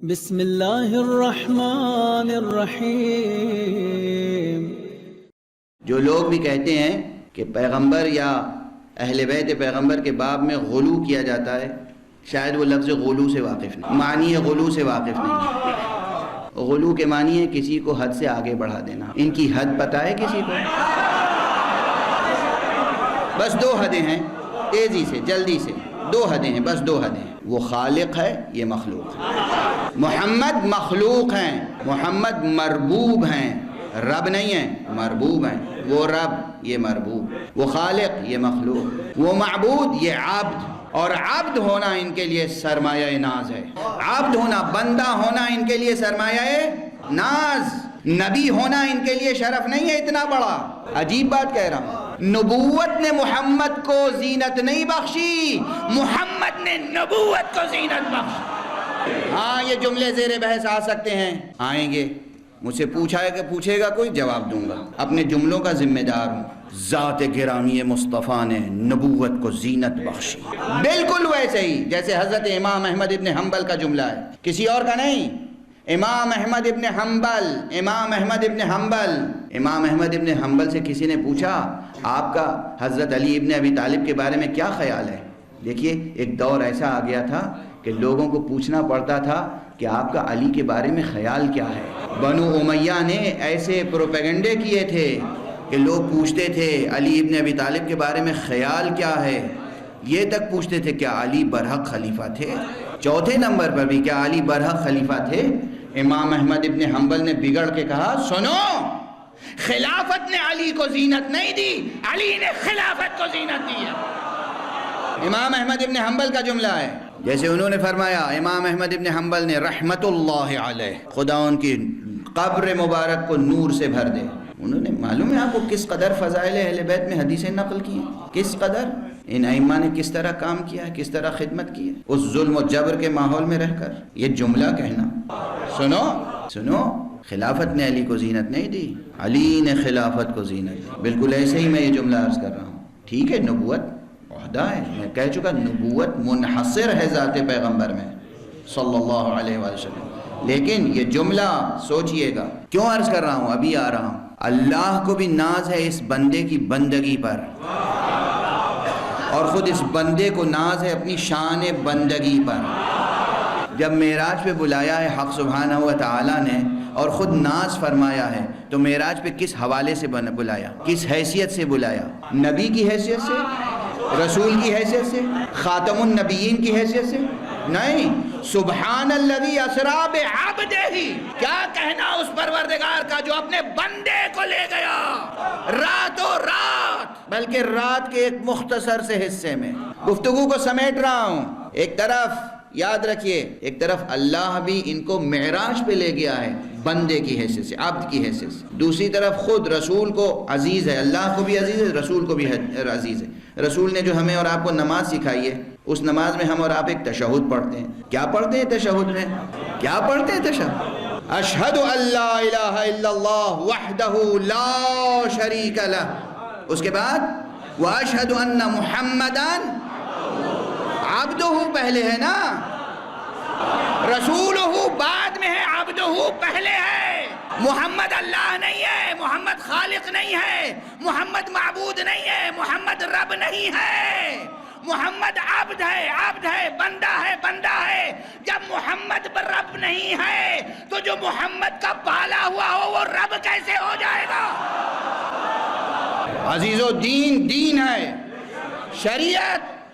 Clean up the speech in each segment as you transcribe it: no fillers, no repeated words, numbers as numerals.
بسم اللہ الرحمن الرحیم۔ جو لوگ بھی کہتے ہیں کہ پیغمبر یا اہل بیت پیغمبر کے باب میں غلو کیا جاتا ہے، شاید وہ لفظ غلو سے واقف نہیں، معنی غلو سے واقف نہیں۔ غلو کے معنی ہے کسی کو حد سے آگے بڑھا دینا۔ ان کی حد پتہ ہے کسی کو؟ بس دو حدیں ہیں، تیزی سے جلدی سے دو حدیں ہیں، بس دو حدیں ہیں۔ وہ خالق ہے، یہ مخلوق ہے۔ محمد مخلوق ہیں، محمد مربوب ہیں، رب نہیں ہیں، مربوب ہیں۔ وہ رب، یہ مربوب۔ وہ خالق، یہ مخلوق۔ وہ معبود، یہ عبد۔ اور عبد ہونا ان کے لیے سرمایہ ناز ہے۔ عبد ہونا، بندہ ہونا ان کے لیے سرمایہ ناز۔ نبی ہونا ان کے لیے شرف نہیں ہے اتنا بڑا۔ عجیب بات کہہ رہا ہوں، نبوت نے محمد کو زینت نہیں بخشی، محمد نے نبوت کو زینت بخشی۔ ہاں یہ جملے زیر بحث آ سکتے ہیں، آئیں گے، مجھ سے پوچھے گا کوئی، جواب دوں گا، اپنے جملوں کا ذمہ دار ہوں۔ ذات گرامی مصطفیٰ نے نبوت کو زینت بخشی، بالکل ویسے ہی جیسے حضرت امام احمد ابن حنبل کا جملہ ہے، کسی اور کا نہیں۔ امام احمد ابن حنبل سے کسی نے پوچھا آپ کا حضرت علی ابن ابی طالب کے بارے میں کیا خیال ہے؟ دیکھیے ایک دور ایسا آ گیا تھا کہ لوگوں کو پوچھنا پڑتا تھا کہ آپ کا علی کے بارے میں خیال کیا ہے۔ بنو امیہ نے ایسے پروپیگنڈے کیے تھے کہ لوگ پوچھتے تھے علی ابن ابی طالب کے بارے میں خیال کیا ہے، یہ تک پوچھتے تھے کیا علی برحق خلیفہ تھے، چوتھے نمبر پر بھی کیا علی برحق خلیفہ تھے۔ امام احمد ابن حنبل نے بگڑ کے کہا سنو، خلافت نے علی کو زینت نہیں دی، علی نے خلافت کو زینت دی ہے۔ امام احمد ابن حنبل کا جملہ ہے، جیسے انہوں نے فرمایا امام احمد ابن حنبل نے رحمت اللہ علیہ، خدا ان کی قبر مبارک کو نور سے بھر دے۔ انہوں نے، معلوم ہے آپ کو کس قدر فضائل اہل بیت میں حدیثیں نقل کی ہیں، کس قدر ان ائمہ نے کس طرح کام کیا ہے، کس طرح خدمت کی ہے اس ظلم و جبر کے ماحول میں رہ کر۔ یہ جملہ کہنا، سنو خلافت نے علی کو زینت نہیں دی، علی نے خلافت کو زینت دی۔ بالکل ایسے ہی میں یہ جملہ عرض کر رہا ہوں۔ ٹھیک ہے، نبوت عہدہ ہے، میں کہہ چکا، نبوت منحصر ہے ذات پیغمبر میں صلی اللہ علیہ وآلہ وسلم، لیکن یہ جملہ سوچئے گا، کیوں عرض کر رہا ہوں، ابھی آ رہا ہوں۔ اللہ کو بھی ناز ہے اس بندے کی بندگی پر، اور خود اس بندے کو ناز ہے اپنی شان بندگی پر۔ جب معراج پہ بلایا ہے حق سبحانہ و تعالی نے اور خود ناز فرمایا ہے، تو معراج پہ کس حوالے سے بلایا، کس حیثیت سے بلایا؟ نبی کی حیثیت سے، رسول کی حیثیت سے، خاتم النبیین کی حیثیت سے؟ نہیں، سبحان الذی اسری بعبدہ، کیا کہنا اس پروردگار کا جو اپنے بندے کو لے گیا راتوں رات، بلکہ رات کے ایک مختصر سے حصے میں۔ گفتگو کو سمیٹ رہا ہوں، ایک طرف یاد رکھیے، ایک طرف اللہ بھی ان کو معراج پہ لے گیا ہے بندے کی حیثیت سے، عبد کی حیثیت سے، دوسری طرف خود رسول کو عزیز ہے، اللہ کو بھی عزیز ہے، رسول کو بھی عزیز ہے۔ رسول نے جو ہمیں اور آپ کو نماز سکھائی ہے، اس نماز میں ہم اور آپ ایک تشہد پڑھتے ہیں۔ کیا پڑھتے ہیں تشہد میں؟ کیا پڑھتے ہیں تشہد؟ اشہد ان لا الہ الا اللہ وحدہ لا شریک لہ، اس کے بعد واشہد ان محمدً عبدہ پہلے ہے نا، رسولہ بعد میں ہے، عبدہ پہلے ہے۔ محمد اللہ نہیں ہے، محمد خالق نہیں ہے، محمد معبود نہیں ہے، محمد رب نہیں ہے، محمد عبد ہے، بندہ ہے۔ جب محمد پر رب نہیں ہے تو جو محمد کا پالا ہوا ہو وہ رب کیسے ہو جائے گا؟ عزیزو، دین ہے،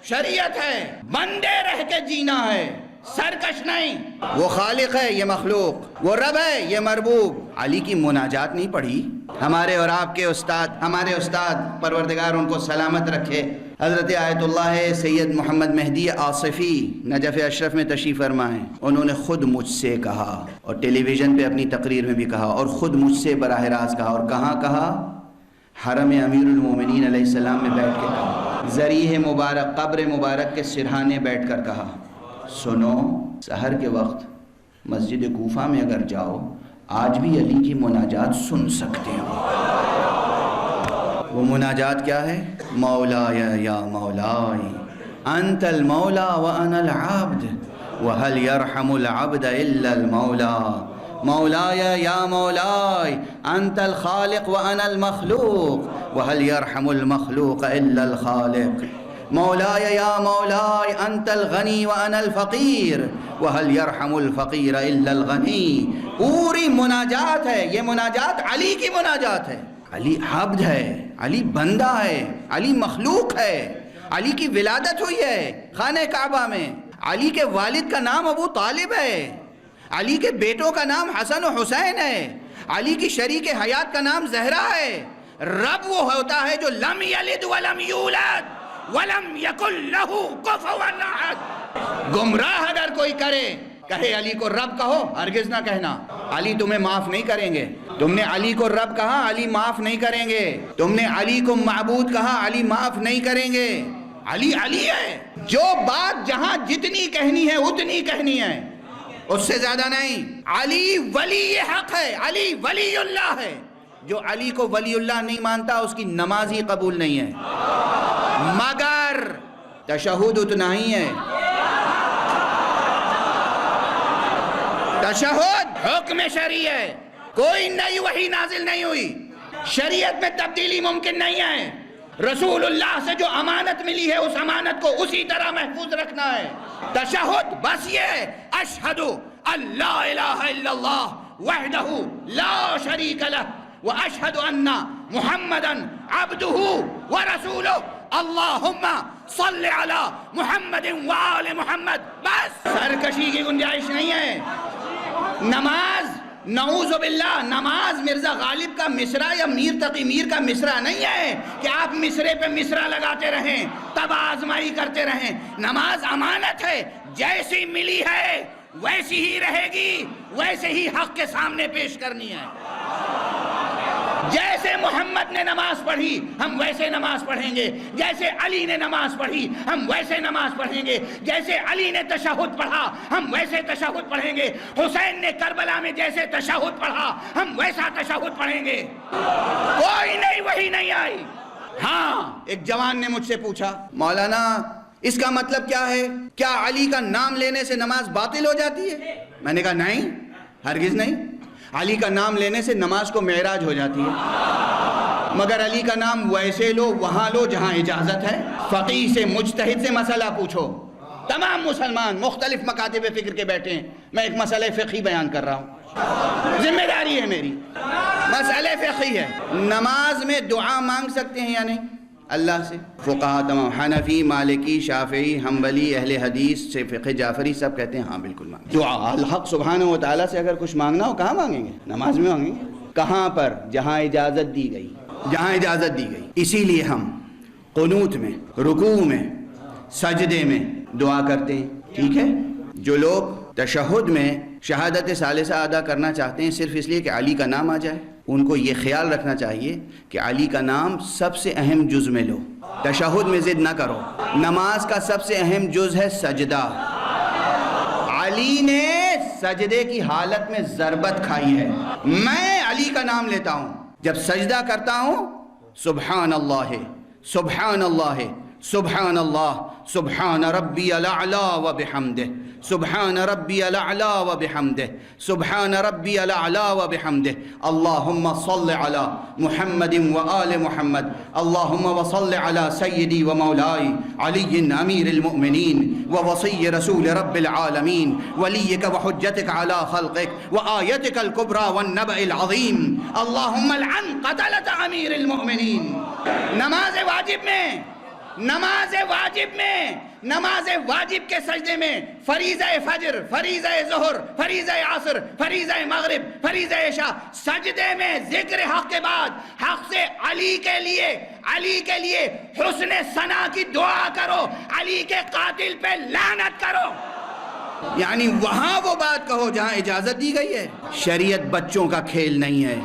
شریعت ہے، بندے رہ کے جینا ہے، سرکش نہیں۔ وہ خالق ہے، یہ مخلوق، وہ رب ہے، یہ مربوب۔ علی کی مناجات نہیں پڑھی ہمارے اور آپ کے استاد، ہمارے استاد پروردگار ان کو سلامت رکھے، حضرت آیت اللہ سید محمد مہدی آصفی نجف اشرف میں تشریف فرما ہیں، انہوں نے خود مجھ سے کہا، اور ٹیلی ویژن پہ اپنی تقریر میں بھی کہا، اور خود مجھ سے براہ راست کہا، اور کہاں کہا؟ حرم امیر المومنین علیہ السلام میں بیٹھ کے کہا، ذریح مبارک قبر مبارک کے سرہانے بیٹھ کر کہا، سنو، سحر کے وقت مسجد کوفہ میں اگر جاؤ آج بھی علی کی مناجات سن سکتے ہو۔ وہ مناجات کیا ہے؟ مولایا یا مولائی انت المولا وانا العبد، وَهَلْ يَرْحَمُ الْعَبْدَ إِلَّا الْمَوْلَى مولاي يا مولاي أنت الخالق وأنا المخلوق وهل يرحم المخلوق إلا الخالق مولاي يا مولاي أنت الغني وأنا الفقير وهل يرحم الفقير إلا الغني. پوری مناجات ہے، یہ مناجات علی کی مناجات ہے. علی عبد ہے، علی بندہ ہے، علی مخلوق ہے. علی کی ولادت ہوئی ہے خانہ کعبہ میں. علی کے والد کا نام ابو طالب ہے. علی کے بیٹوں کا نام حسن و حسین ہے. علی کی شریک حیات کا نام زہرا ہے. رب وہ ہوتا ہے جو لم یلد ولم یولد ولم یکن لہ کفوا احد. گمراہ اگر کوئی کرے کہے علی کو رب کہو، ہرگز نہ کہنا علی تمہیں معاف نہیں کریں گے. تم نے علی کو رب کہا، علی معاف نہیں کریں گے. تم نے علی کو معبود کہا، علی معاف نہیں کریں گے. علی علی ہے. جو بات جہاں جتنی کہنی ہے اتنی کہنی ہے، اس سے زیادہ نہیں. علی ولی حق ہے، علی ولی اللہ ہے. جو علی کو ولی اللہ نہیں مانتا اس کی نماز ہی قبول نہیں ہے. مگر تشہد اتنا ہی ہے. تشہد حکم شرعی ہے، کوئی نئی وحی نازل نہیں ہوئی. شریعت میں تبدیلی ممکن نہیں ہے. رسول اللہ سے جو امانت ملی ہے اس امانت کو اسی طرح محفوظ رکھنا ہے. تشہد بس یہ ہے، اشہد ان لا الہ الا اللہ وحدہ لا شریک لہ واشہد ان محمدا عبدہ ورسولہ اللہم صل علی محمد وآل محمد. بس سرکشی کی گنجائش نہیں ہے. نماز نعوذ باللہ نماز مرزا غالب کا مصرع یا میر تقی میر کا مصرع نہیں ہے کہ آپ مصرے پہ مصرع لگاتے رہیں تب آزمائی کرتے رہیں. نماز امانت ہے، جیسی ملی ہے ویسی ہی رہے گی، ویسے ہی حق کے سامنے پیش کرنی ہے. جیسے محمد نے نماز پڑھی ہم ویسے نماز پڑھیں گے، جیسے علی نے نماز پڑھی ہم ویسے نماز پڑھیں گے، جیسے علی نے تشہد پڑھا ہم ویسے تشہد پڑھیں گے، حسین نے کربلا میں جیسے تشہد پڑھا ہم ویسا تشہد پڑھیں گے. کوئی نئی وحی نہیں آئی. ہاں ایک جوان نے مجھ سے پوچھا مولانا اس کا مطلب کیا ہے؟ کیا علی کا نام لینے سے نماز باطل ہو جاتی ہے؟ میں نے کہا نہیں، ہرگز نہیں. علی کا نام لینے سے نماز کو معراج ہو جاتی ہے، مگر علی کا نام ویسے لو وہاں لو جہاں اجازت ہے. فقیہ سے مجتہد سے مسئلہ پوچھو. تمام مسلمان مختلف مکاتب فکر کے بیٹھے ہیں، میں ایک مسئلہ فقہی بیان کر رہا ہوں، ذمہ داری ہے میری. مسئلہ فقہی ہے، نماز میں دعا مانگ سکتے ہیں یا نہیں اللہ سے؟ فقہاء تمام حنفی مالکی شافعی حنبلی اہل حدیث سے فقہ جعفری سب کہتے ہیں ہاں بالکل مانگیں. دعا الحق سبحانہ و تعالیٰ سے اگر کچھ مانگنا ہو کہاں مانگیں گے؟ نماز میں مانگیں گے. کہاں پر؟ جہاں اجازت دی گئی، جہاں اجازت دی گئی. اسی لیے ہم قنوت میں، رکوع میں، سجدے میں دعا کرتے ہیں. ٹھیک ہے، جو لوگ تشہد میں شہادت ثالثہ ادا کرنا چاہتے ہیں صرف اس لیے کہ علی کا نام آ جائے، ان کو یہ خیال رکھنا چاہیے کہ علی کا نام سب سے اہم جز میں لو. تشہد میں ضد نہ کرو. نماز کا سب سے اہم جز ہے سجدہ. علی نے سجدے کی حالت میں ضربت کھائی ہے. میں علی کا نام لیتا ہوں، جب سجدہ کرتا ہوں سبحان اللہ سبحان اللہ سبحان اللہ سبحان ربی الاعلی و بحمدہ سبحان ربی الاعلی و بحمدہ سبحان ربی الاعلی و بحمدہ اللہم صل علی محمد و آل محمد اللہم وصل علی سیدی و مولائی علی امیر المؤمنین و وصی رسول رب العالمین ولیک و حجتک علی خلقک و آیتک الکبرى والنبأ العظیم اللہم العن قتلت امیر المؤمنین. نماز واجب میں، نماز واجب میں، نماز واجب کے سجدے میں فریضہ فجر، فریضہ ظہر، فریضہ عصر، فریضہ مغرب، فریضہ عشاء، سجدے میں ذکر حق کے بعد حق سے علی کے لیے حسن ثنا کی دعا کرو، علی کے قاتل پہ لعنت کرو. یعنی وہاں وہ بات کہو جہاں اجازت دی گئی ہے. شریعت بچوں کا کھیل نہیں ہے،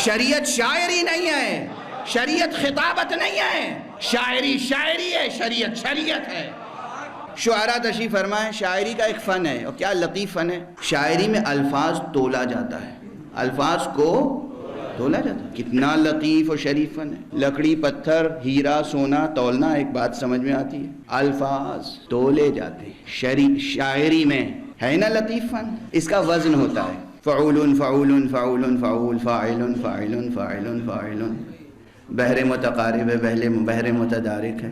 شریعت شاعری نہیں ہے، شریعت خطابت نہیں ہے. شاعری شاعری ہے، شریعت شریعت ہے. شعراء تشریف فرمائیں. شاعری کا ایک فن ہے، اور کیا لطیف فن ہے. شاعری میں الفاظ تولا جاتا ہے، الفاظ کو تولا جاتا ہے. کتنا لطیف و شریف فن ہے. لکڑی، پتھر، ہیرا، سونا تولنا ایک بات سمجھ میں آتی ہے. الفاظ تولے جاتے ہیں. شاعری میں ہے نا لطیف فن، اس کا وزن ہوتا ہے. فعول فعول فعول فعول فاعل فاعل فاعل فاعل. بحر متقارب ہے، بحر متدارک ہے.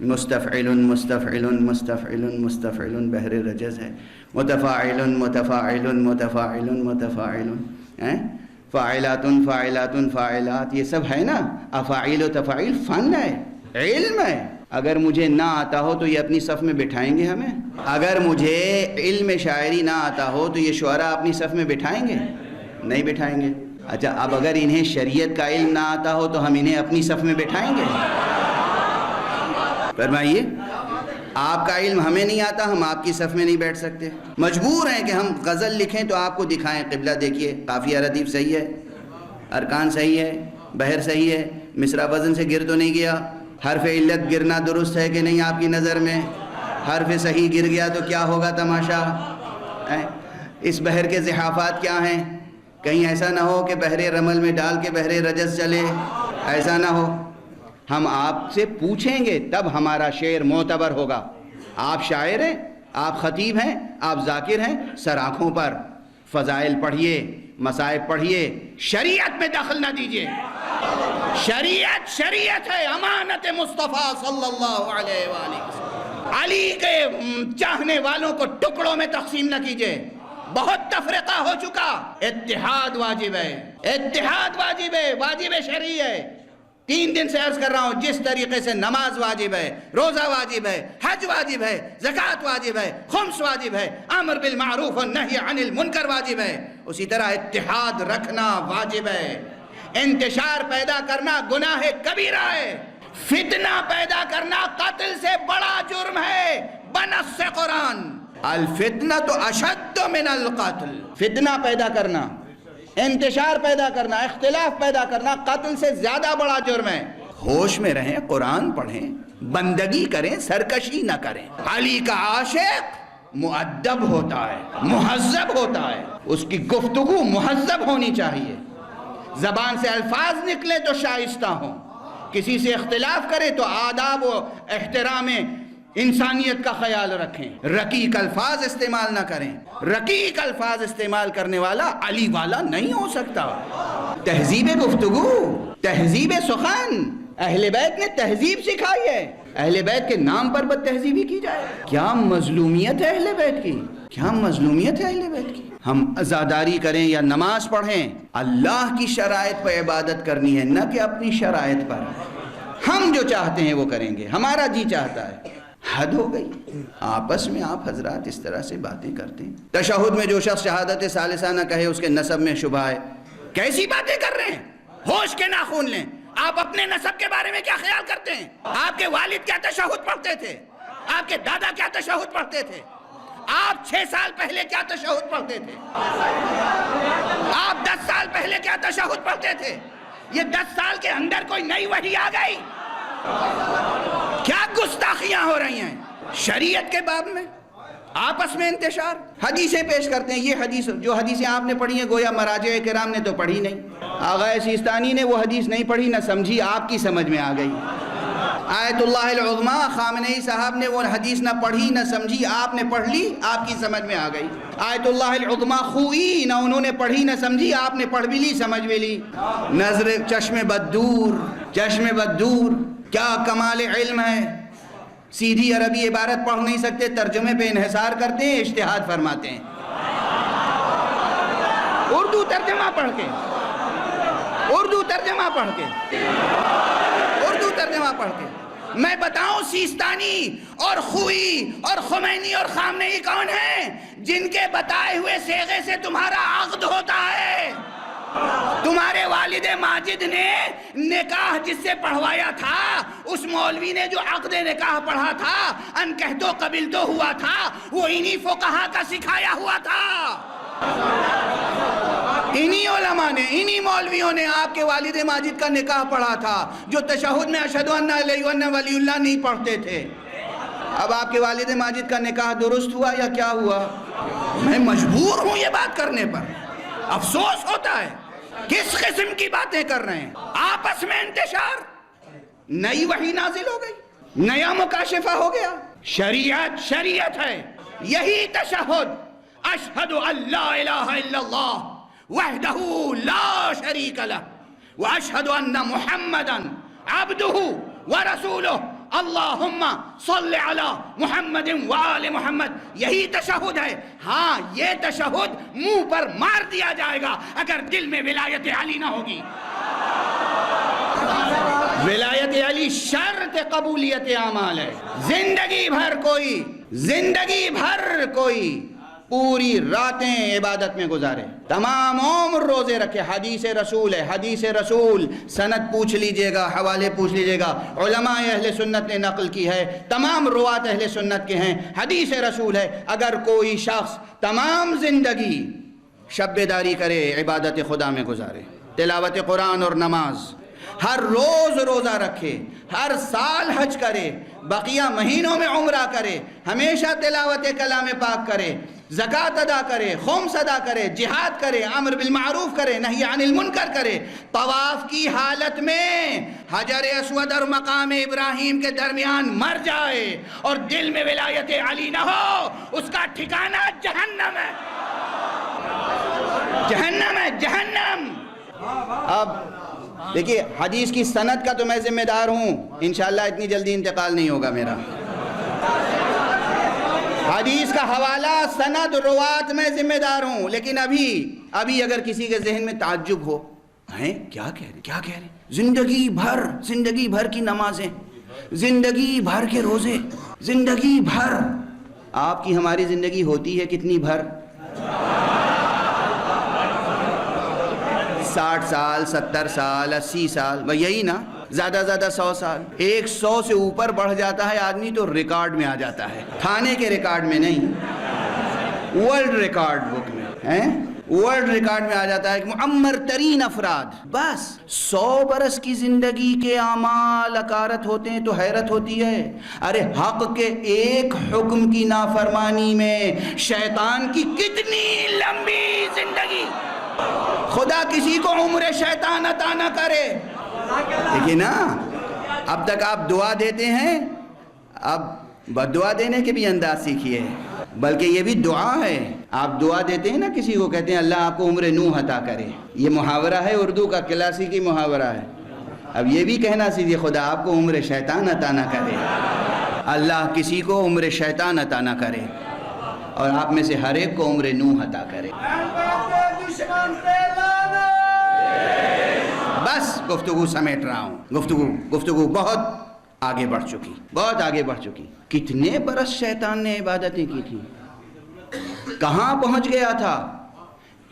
مستفعل مستفعل مستفعل مستفعل بحر رجز ہے. متفاعل متفاعل متفاعل متفاعل. فاعلات فاعلات فاعلات، یہ سب ہے نا. افاعیل و تفاعیل فن ہے، علم ہے. اگر مجھے نہ آتا ہو تو یہ اپنی صف میں بٹھائیں گے ہمیں؟ اگر مجھے علم شاعری نہ آتا ہو تو یہ شعراء اپنی صف میں بٹھائیں گے؟ نہیں بٹھائیں گے. اچھا، اب اگر انہیں شریعت کا علم نہ آتا ہو تو ہم انہیں اپنی صف میں بٹھائیں گے؟ فرمائیے. آپ کا علم ہمیں نہیں آتا، ہم آپ کی صف میں نہیں بیٹھ سکتے. مجبور ہیں کہ ہم غزل لکھیں تو آپ کو دکھائیں. قبلہ دیکھیے، قافیہ ردیف صحیح ہے، ارکان صحیح ہے، بحر صحیح ہے، مصرع وزن سے گر تو نہیں گیا، حرف علت گرنا درست ہے کہ نہیں آپ کی نظر میں؟ حرف صحیح گر گیا تو کیا ہوگا تماشا؟ اس بحر کے زحافات کیا ہیں؟ کہیں ایسا نہ ہو کہ بحر رمل میں ڈال کے بحر رجز چلے، ایسا نہ ہو. ہم آپ سے پوچھیں گے تب ہمارا شعر معتبر ہوگا. آپ شاعر ہیں، آپ خطیب ہیں، آپ ذاکر ہیں، سر آنکھوں پر فضائل پڑھیے، مصائب پڑھیے، شریعت میں دخل نہ دیجیے. شریعت ہے، امانت مصطفیٰ صلی اللہ علیہ وآلہ وسلم. علی کے چاہنے والوں کو ٹکڑوں میں تقسیم نہ کیجیے. بہت تفرقہ ہو چکا. اتحاد واجب ہے، اتحاد واجب ہے، واجب شرعی ہے. 3 دن سے عرض کر رہا ہوں، جس طریقے سے نماز واجب ہے، روزہ واجب ہے، حج واجب ہے، زکوٰۃ واجب ہے، خمس واجب ہے، امر بالمعروف والنہی عن المنکر واجب ہے، اسی طرح اتحاد رکھنا واجب ہے. انتشار پیدا کرنا گناہ کبیرہ ہے. فتنہ پیدا کرنا قتل سے بڑا جرم ہے بنص قرآن. الفتنۃ اشد من القتل. فتنہ پیدا کرنا، انتشار پیدا کرنا، اختلاف پیدا کرنا قتل سے زیادہ بڑا جرم ہے. ہوش میں رہیں، قرآن پڑھیں، بندگی کریں، سرکشی نہ کریں. علی کا عاشق مؤدب ہوتا ہے، مہذب ہوتا ہے. اس کی گفتگو مہذب ہونی چاہیے. زبان سے الفاظ نکلے تو شائستہ ہوں. کسی سے اختلاف کرے تو آداب و احترام انسانیت کا خیال رکھیں. رقیق الفاظ استعمال نہ کریں. رقیق الفاظ استعمال کرنے والا علی والا نہیں ہو سکتا. تہذیب گفتگو، تہذیب سخن، اہل بیت نے تہذیب سکھائی ہے. اہل بیت کے نام پر بد تہذیبی کی جائے، کیا مظلومیت ہے اہل بیت کی، کیا مظلومیت ہے اہل بیت کی. ہم عزاداری کریں یا نماز پڑھیں، اللہ کی شرائط پہ عبادت کرنی ہے، نہ کہ اپنی شرائط پر. ہم جو چاہتے ہیں وہ کریں گے، ہمارا جی چاہتا ہے. حد ہو گئی. آپس میں آپ حضرات اس طرح سے باتیں کرتے ہیں. تشہد میں جو شخص شہادت ثالثہ نہ کہے اس کے نسب میں شبہ ہے. کیسی باتیں کر رہے ہیں؟ ہوش کے ناخن لیں. آپ اپنے نسب کے بارے میں کیا خیال کرتے ہیں؟ آپ کے والد کیا تشہد پڑھتے تھے؟ آپ کے دادا کیا تشہد پڑھتے تھے؟ آپ 6 سال پہلے کیا تشہد پڑھتے تھے؟ آپ 10 سال پہلے کیا تشہد پڑھتے تھے؟ یہ 10 سال کے اندر کوئی نئی وحی آ گئی؟ کیا گستاخیاں ہو رہی ہیں شریعت کے باب میں؟ آپس میں انتشار. حدیثیں پیش کرتے ہیں. یہ حدیث، جو حدیثیں آپ نے پڑھی ہیں گویا مراجع کرام نے تو پڑھی نہیں. آغا سیستانی نے وہ حدیث نہیں پڑھی، نہ سمجھی، آپ کی سمجھ میں آ گئی. آیت اللہ العظمیٰ خامنئی صاحب نے وہ حدیث نہ پڑھی نہ سمجھی، آپ نے پڑھ لی، آپ کی سمجھ میں آ گئی. آیت اللہ العظمیٰ خوئی، نہ انہوں نے پڑھی نہ سمجھی، آپ نے پڑھ بھی لی، سمجھ بھی لی. نظر چشم بددور، چشم بددور، کیا کمال علم ہے. سیدھی عربی عبارت پڑھ نہیں سکتے، ترجمے پہ انحصار کرتے ہیں، اجتہاد فرماتے ہیں. اردو ترجمہ پڑھ کے، اردو ترجمہ پڑھ کے، اردو ترجمہ پڑھ کے میں بتاؤں سیستانی اور خوئی اور خمینی اور خامنئی کون ہیں جن کے بتائے ہوئے صیغے سے تمہارا عقد ہوتا ہے. تمہارے والد ماجد نے نکاح جس سے پڑھوایا تھا، اس مولوی نے جو عقد نکاح پڑھا تھا، ان کہتو قبل تو ہوا تھا، وہ انہی فقہا کا سکھایا ہوا تھا. انہی علماء نے، انہی مولویوں نے آپ کے والد ماجد کا نکاح پڑھا تھا، جو تشہد میں اشہد ان لا الہ الا اللہ ولی اللہ نہیں پڑھتے تھے. اب آپ کے والد ماجد کا نکاح درست ہوا یا کیا ہوا؟ میں مجبور ہوں یہ بات کرنے پر، افسوس ہوتا ہے. کس قسم کی باتیں کر رہے ہیں؟ آپس میں انتشار، نئی وحی نازل ہو گئی، نیا مکاشفہ ہو گیا، شریعت ہے، یہی تشہد، اشہد ان لا الہ الا اللہ وحدہ لا شریک لہ واشہد ان محمدا عبدہ ورسولہ اللہم صل علی محمد وآل محمد، یہی تشہد ہے۔ ہاں یہ تشہد منہ پر مار دیا جائے گا اگر دل میں ولایت علی نہ ہوگی۔ ولایت علی شرط قبولیت اعمال ہے۔ زندگی بھر کوئی پوری راتیں عبادت میں گزارے، تمام عمر روزے رکھے، حدیث رسول ہے، حدیث رسول، سند پوچھ لیجئے گا، حوالے پوچھ لیجئے گا، علماء اہل سنت نے نقل کی ہے، تمام روات اہل سنت کے ہیں، حدیث رسول ہے۔ اگر کوئی شخص تمام زندگی شب بیداری کرے، عبادت خدا میں گزارے، تلاوت قرآن اور نماز، ہر روز روزہ رکھے، ہر سال حج کرے، بقیہ مہینوں میں عمرہ کرے، ہمیشہ تلاوت کلام پاک کرے، زکوٰۃ ادا کرے، خمس ادا کرے، جہاد کرے، امر بالمعروف کرے، نہی عن المنکر کرے، طواف کی حالت میں حجر اسود اور مقام ابراہیم کے درمیان مر جائے اور دل میں ولایت علی نہ ہو، اس کا ٹھکانہ جہنم ہے، جہنم ہے، جہنم۔ اب دیکھیے حدیث کی سند کا تو میں ذمہ دار ہوں، انشاءاللہ اتنی جلدی انتقال نہیں ہوگا میرا۔ حدیث کا حوالہ، سند، روات میں ذمہ دار ہوں، لیکن ابھی اگر کسی کے ذہن میں تعجب ہو، ہیں کیا کہہ رہے زندگی بھر کی نمازیں، زندگی بھر کے روزے، زندگی بھر، آپ کی ہماری زندگی ہوتی ہے کتنی بھر؟ 60 سال، 70 سال، 80 سال، بھئی یہی نا، زیادہ 100 سال۔ 100 سے اوپر بڑھ جاتا ہے آدمی تو ریکارڈ میں آ جاتا ہے، کھانے کے ریکارڈ میں نہیں، ورلڈ ریکارڈ بک میں، ورلڈ ریکارڈ میں آ جاتا ہے کہ معمر ترین افراد۔ بس 100 برس کی زندگی کے اعمال اکارت ہوتے ہیں تو حیرت ہوتی ہے۔ ارے حق کے ایک حکم کی نافرمانی میں شیطان کی کتنی لمبی زندگی۔ خدا کسی کو عمر شیطان عطا نہ کرے۔ دیکھیں نا، اب تک آپ دعا دیتے ہیں، اب بد دعا دینے کے بھی انداز سیکھیے، بلکہ یہ بھی دعا ہے۔ آپ دعا دیتے ہیں نا کسی کو، کہتے ہیں اللہ آپ کو عمر نوح عطا کرے، یہ محاورہ ہے اردو کا، کلاسیکی محاورہ ہے۔ اب یہ بھی کہنا سیکھیے خدا آپ کو عمر شیطان عطا نہ کرے، اللہ کسی کو عمر شیطان عطا نہ کرے، اور آپ میں سے ہر ایک کو عمر نوح عطا کرے۔ بس گفتگو سمیٹ رہا ہوں، گفتگو بہت آگے بڑھ چکی، کتنے برس شیطان نے عبادتیں کی تھی، کہاں پہنچ گیا تھا؟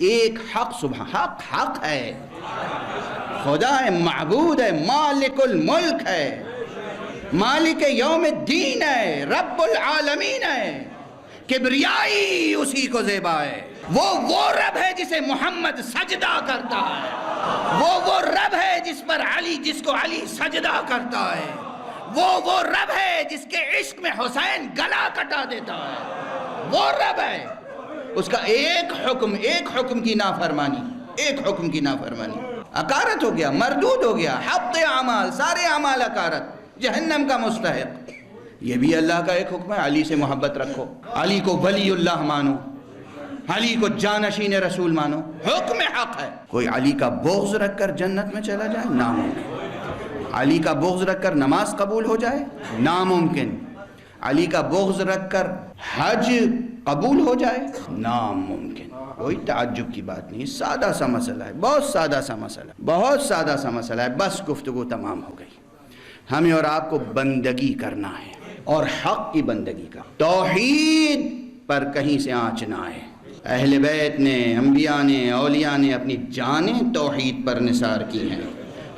ایک حق ہے، خدا ہے، معبود ہے، مالک الملک ہے، مالک یوم الدین ہے، رب العالمین ہے، کبریائی اسی کو زیبا ہے۔ وہ رب ہے جسے محمد سجدہ کرتا ہے، وہ رب ہے جس کو علی سجدہ کرتا ہے، وہ رب ہے جس کے عشق میں حسین گلا کٹا دیتا ہے، وہ رب ہے۔ اس کا ایک حکم کی نافرمانی، اکارت ہو گیا، مردود ہو گیا، حق اعمال، سارے اعمال اکارت، جہنم کا مستحق۔ یہ بھی اللہ کا ایک حکم ہے، علی سے محبت رکھو، علی کو ولی اللہ مانو، علی کو جانشین رسول مانو، حکم حق ہے۔ کوئی علی کا بغض رکھ کر جنت میں چلا جائے؟ ناممکن۔ علی کا بغض رکھ کر نماز قبول ہو جائے؟ ناممکن۔ علی کا بغض رکھ کر حج قبول ہو جائے؟ ناممکن۔ کوئی تعجب کی بات نہیں، سادہ سا مسئلہ ہے، بہت سادہ سا مسئلہ ہے، بس گفتگو تمام ہو گئی۔ ہمیں اور آپ کو بندگی کرنا ہے، اور حق کی بندگی کا، توحید پر کہیں سے آنچ نہ آئے۔ اہل بیت نے، انبیاء نے، اولیاء نے اپنی جانیں توحید پر نثار کی ہیں،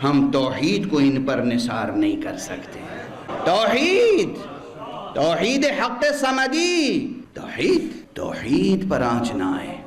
ہم توحید کو ان پر نثار نہیں کر سکتے۔ توحید حق سمدی، توحید پر آنچ نہ آئے۔